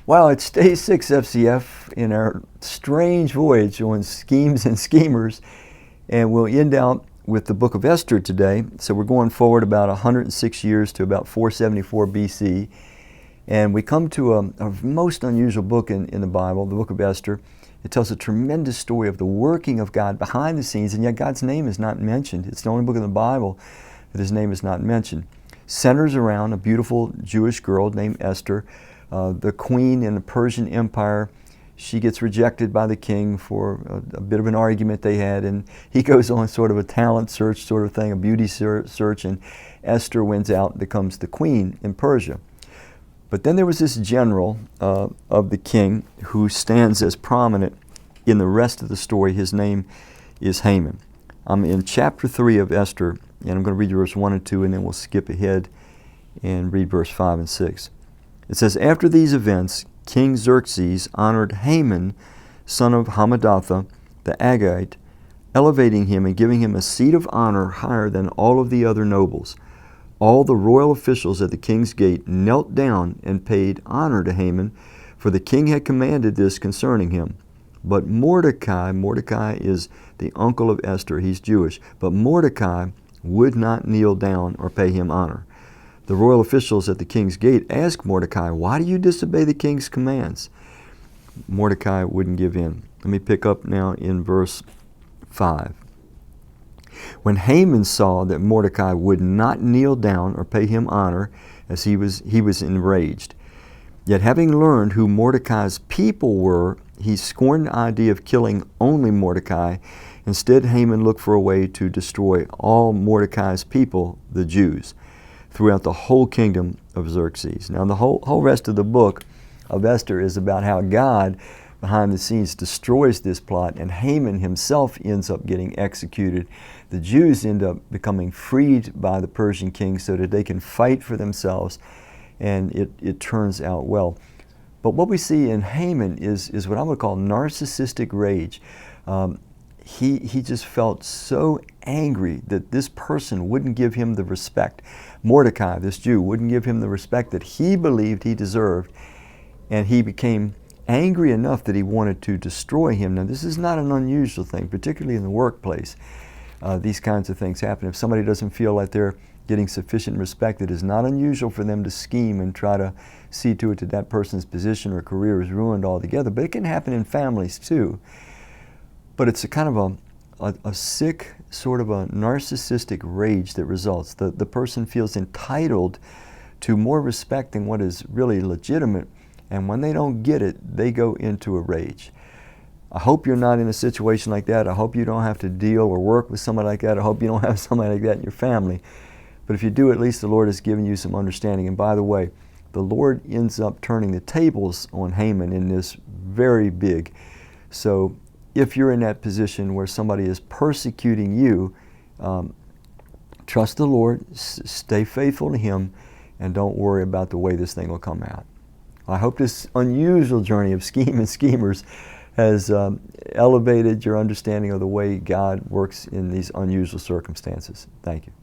Well, it's day 6 FCF in our strange voyage on schemes and schemers, and we'll end out with the book of Esther today. So we're going forward about 106 years to about 474 BC, and we come to a most unusual book in the Bible, the book of Esther. It tells a tremendous story of the working of God behind the scenes, and yet God's name is not mentioned. It's the only book in the Bible that His name is not mentioned. Centers around a beautiful Jewish girl named Esther, the queen in the Persian Empire. She gets rejected by the king for a bit of an argument they had, and he goes on sort of a talent search sort of thing, a beauty search, and Esther wins out and becomes the queen in Persia. But then there was this general of the king who stands as prominent in the rest of the story. His name is Haman. I'm in chapter 3 of Esther, and I'm going to read verse 1 and 2, and then we'll skip ahead and read verse 5 and 6. It says, "After these events, King Xerxes honored Haman, son of Hammedatha, the Agagite, elevating him and giving him a seat of honor higher than all of the other nobles. All the royal officials at the king's gate knelt down and paid honor to Haman, for the king had commanded this concerning him. But Mordecai is the uncle of Esther, he's Jewish, but Mordecai would not kneel down or pay him honor. The royal officials at the king's gate asked Mordecai, 'Why do you disobey the king's commands?' Mordecai wouldn't give in." Let me pick up now in verse 5. "When Haman saw that Mordecai would not kneel down or pay him honor, as he was enraged. Yet having learned who Mordecai's people were, he scorned the idea of killing only Mordecai. Instead, Haman looked for a way to destroy all Mordecai's people, the Jews, throughout the whole kingdom of Xerxes." Now the whole rest of the book of Esther is about how God behind the scenes destroys this plot, and Haman himself ends up getting executed. The Jews end up becoming freed by the Persian king so that they can fight for themselves, and it turns out well. But what we see in Haman is what I would call narcissistic rage. He just felt so angry that this person wouldn't give him the respect. Mordecai, this Jew, wouldn't give him the respect that he believed he deserved, and he became angry enough that he wanted to destroy him. Now, this is not an unusual thing, particularly in the workplace. These kinds of things happen. If somebody doesn't feel like they're getting sufficient respect, it is not unusual for them to scheme and try to see to it that that person's position or career is ruined altogether. But it can happen in families too. But it's a kind of a sick, sort of a narcissistic rage that results. The person feels entitled to more respect than what is really legitimate, and when they don't get it, they go into a rage. I hope you're not in a situation like that. I hope you don't have to deal or work with somebody like that. I hope you don't have somebody like that in your family. But if you do, at least the Lord has given you some understanding. And by the way, the Lord ends up turning the tables on Haman in this very big. So if you're in that position where somebody is persecuting you, trust the Lord, stay faithful to Him, and don't worry about the way this thing will come out. I hope this unusual journey of scheme and schemers has elevated your understanding of the way God works in these unusual circumstances. Thank you.